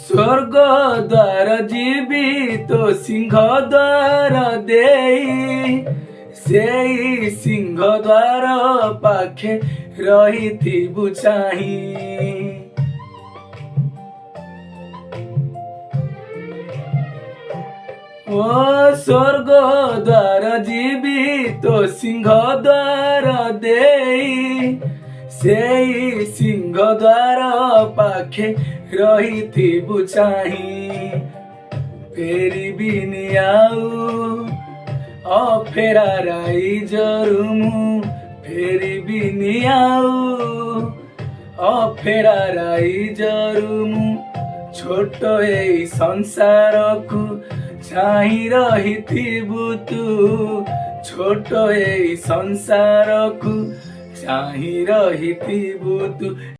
स्वर्ग द्वार जीवी तो सिंह द्वार देई सेई सिंह द्वार पाखे रहिथिबु चाही। ओ स्वर्ग द्वार जीवी तो सिंह द्वार देई सेई सिंह द्वार पाखे रहिथिबु चाही। फेरिबिनि आउ अफेरा राइजरु मु फेरिबिनि आउ अफेरा राइजरु मु छोट एई संसारकु चाहि रहिथिबु तू छोट एई संसारकु चाहि रहिथिबु तू।